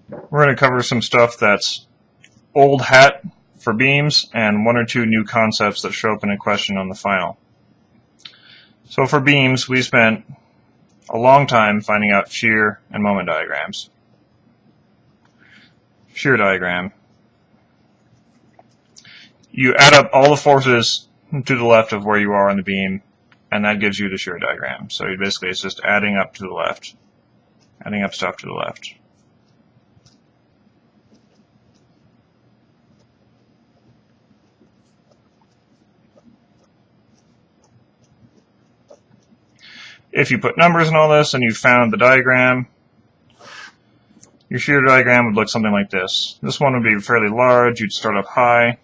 We're going to cover some stuff that's old hat for beams and one or two new concepts that show up in a question on the final. So for beams, we spent a long time finding out shear and moment diagrams. Shear diagram. You add up all the forces to the left of where you are on the beam, and that gives you the shear diagram. So basically it's just adding up to the left, adding up stuff to the left. If you put numbers in all this and you found the diagram, your shear diagram would look something like this. This one would be fairly large. You'd start up high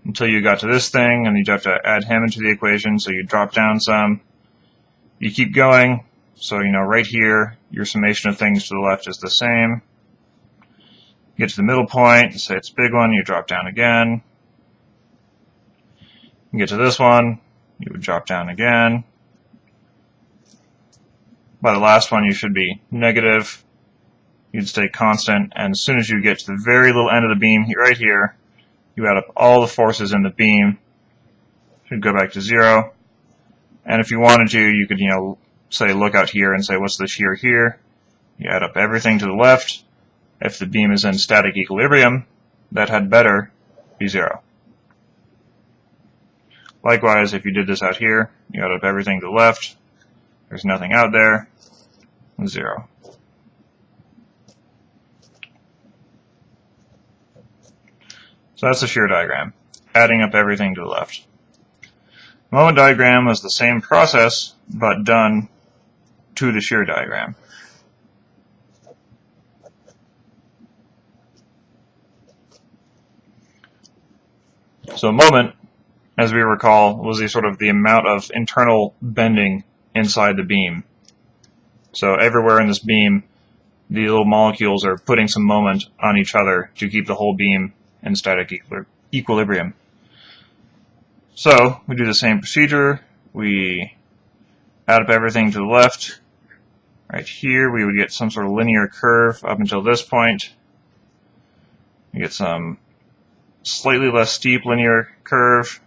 until you got to this thing, and you'd have to add him into the equation, so you drop down some. You keep going, so right here, your summation of things to the left is the same. You get to the middle point, say it's a big one, you drop down again. You get to this one, you would drop down again. By the last one, you should be negative. You'd stay constant, and as soon as you get to the very little end of the beam right here, you add up all the forces in the beam. It should go back to 0. And if you wanted to, you could, say look out here and say what's the shear here. You add up everything to the left. If the beam is in static equilibrium, that had better be 0. Likewise, if you did this out here, you add up everything to the left. There's nothing out there. 0. So that's the shear diagram, adding up everything to the left. Moment diagram was the same process, but done to the shear diagram. So moment, as we recall, was the amount of internal bending inside the beam. So everywhere in this beam, the little molecules are putting some moment on each other to keep the whole beam in static equilibrium. So we do the same procedure. We add up everything to the left. Right here we would get some sort of linear curve up until this point. We get some slightly less steep linear curve.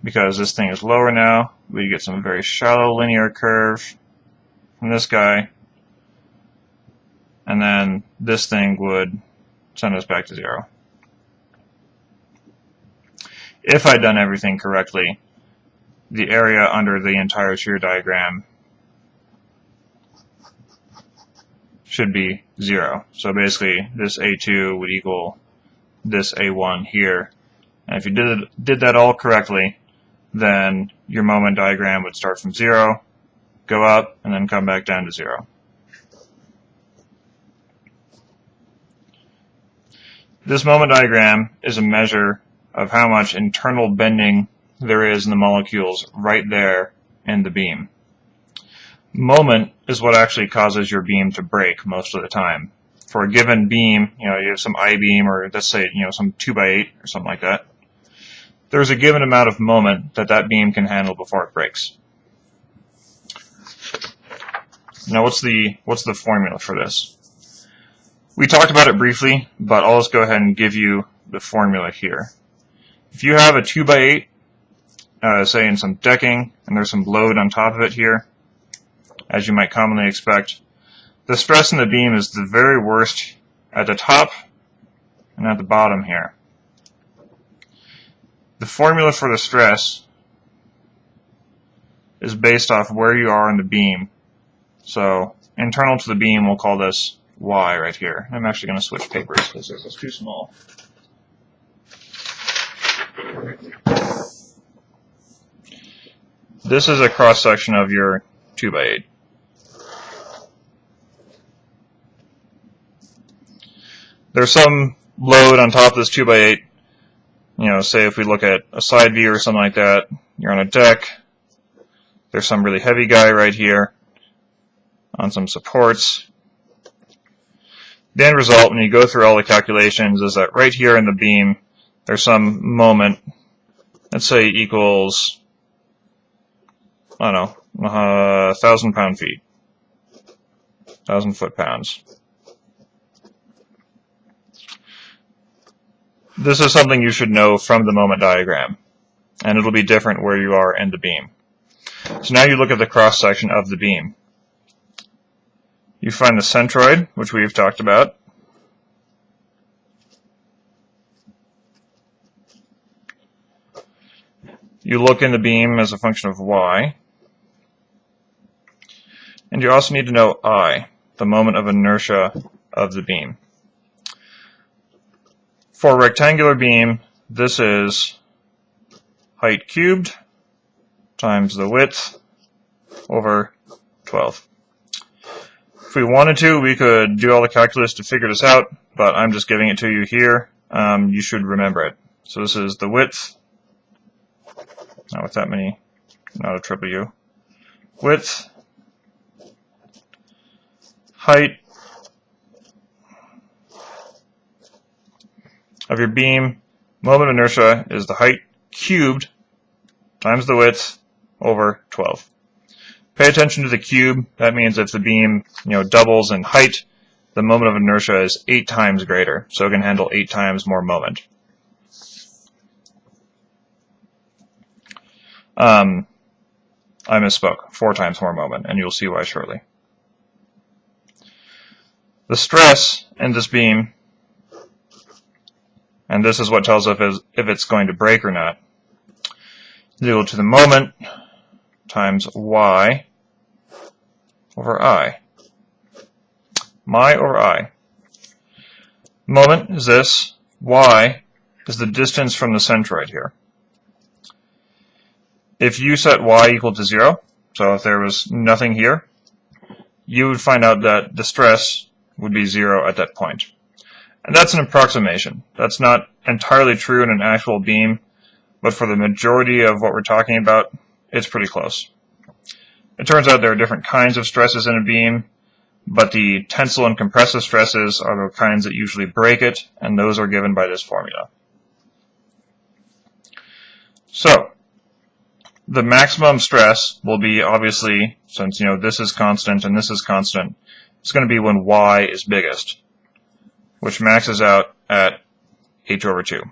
Because this thing is lower now, we get some very shallow linear curve from this guy. And then this thing would send us back to 0. If I'd done everything correctly, the area under the entire shear diagram should be 0. So basically, this A2 would equal this A1 here. And if you did that all correctly, then your moment diagram would start from 0, go up, and then come back down to 0. This moment diagram is a measure of how much internal bending there is in the molecules right there in the beam. Moment is what actually causes your beam to break most of the time. For a given beam, you have some I-beam, or let's say, some 2x8 or something like that. There's a given amount of moment that beam can handle before it breaks. Now, what's the formula for this? We talked about it briefly, but I'll just go ahead and give you the formula here. If you have a 2x8, say in some decking, and there's some load on top of it here, as you might commonly expect, the stress in the beam is the very worst at the top and at the bottom here. The formula for the stress is based off where you are in the beam. So internal to the beam, we'll call this Y right here. I'm actually going to switch papers because this is too small. This is a cross-section of your 2x8. There's some load on top of this 2x8. Say if we look at a side view or something like that, you're on a deck. There's some really heavy guy right here on some supports. The end result, when you go through all the calculations, is that right here in the beam, there's some moment, let's say equals, 1,000 pound-feet, 1,000 foot-pounds. This is something you should know from the moment diagram, and it'll be different where you are in the beam. So now you look at the cross-section of the beam. You find the centroid, which we've talked about. You look in the beam as a function of y. And you also need to know I, the moment of inertia of the beam. For a rectangular beam, this is height cubed times the width over 12. If we wanted to, we could do all the calculus to figure this out, but I'm just giving it to you here. You should remember it. So this is the width, not with that many, not a triple U. Width, height of your beam, moment of inertia is the height cubed times the width over 12. Pay attention to the cube. That means if the beam, doubles in height, the moment of inertia is 8 times greater, so it can handle 8 times more moment. I misspoke. 4 times more moment, and you'll see why shortly. The stress in this beam, and this is what tells us if it's going to break or not, is equal to the moment times y over I. My over I. Moment is this. Y is the distance from the centroid here. If you set y equal to 0, so if there was nothing here, you would find out that the stress would be 0 at that point. And that's an approximation. That's not entirely true in an actual beam, but for the majority of what we're talking about, it's pretty close. It turns out there are different kinds of stresses in a beam, but the tensile and compressive stresses are the kinds that usually break it, and those are given by this formula. So, the maximum stress will be, obviously, since this is constant and this is constant, it's going to be when y is biggest, which maxes out at h over 2.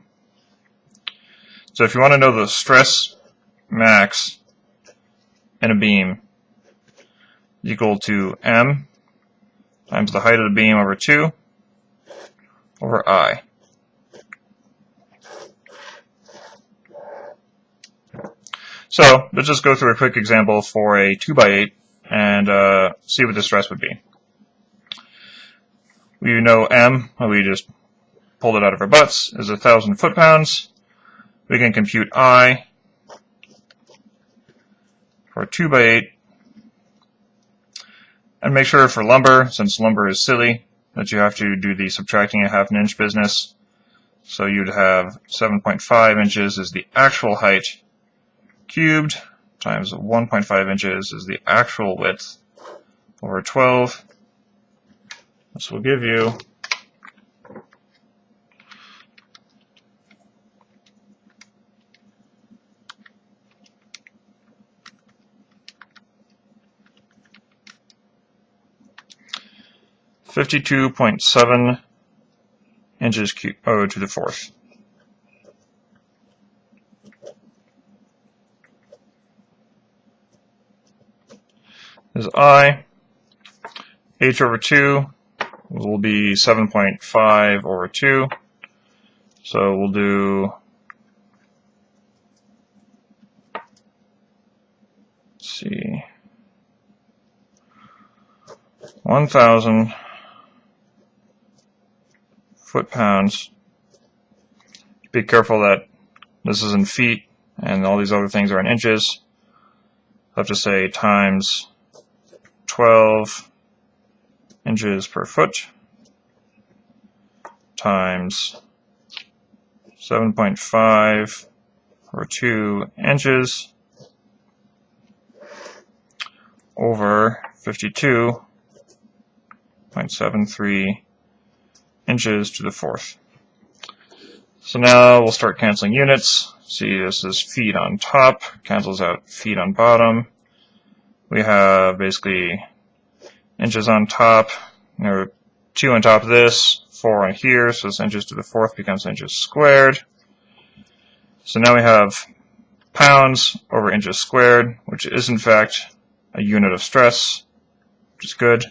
So if you want to know the stress max in a beam, equal to m times the height of the beam over 2 over I. So let's just go through a quick example for a 2x8 and see what the stress would be. We know m, we just pulled it out of our butts, is 1,000 foot-pounds. We can compute I for a 2x8 and make sure for lumber, since lumber is silly, that you have to do the subtracting a half an inch business. So you'd have 7.5 inches is the actual height cubed times 1.5 inches is the actual width over 12. This will give you 52.7 inches to the fourth. Is I. H over 2 will be 7.5 over 2. So we'll do, let's see, 1,000 foot-pounds. Be careful that this is in feet and all these other things are in inches. I have to say times 12 inches per foot times 7.5 or 2 inches over 52.73 inches to the fourth. So now we'll start canceling units. See, this is feet on top, cancels out feet on bottom. We have basically inches on top, or 2 on top of this, 4 on here, so this inches to the 4th becomes inches squared. So now we have pounds over inches squared, which is in fact a unit of stress, which is good.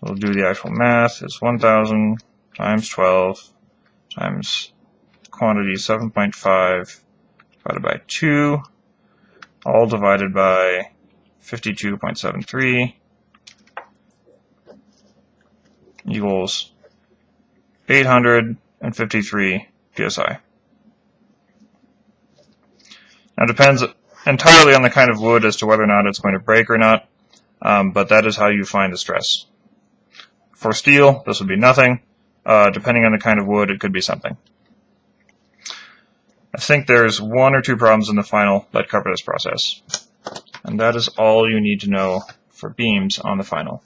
We'll do the actual math. It's 1,000 times 12 times quantity 7.5 divided by 2, all divided by 52.73 equals 853 psi. Now it depends entirely on the kind of wood as to whether or not it's going to break or not, but that is how you find the stress. For steel, this would be nothing. Depending on the kind of wood, it could be something. I think there's 1 or 2 problems in the final that cover this process. And that is all you need to know for beams on the final.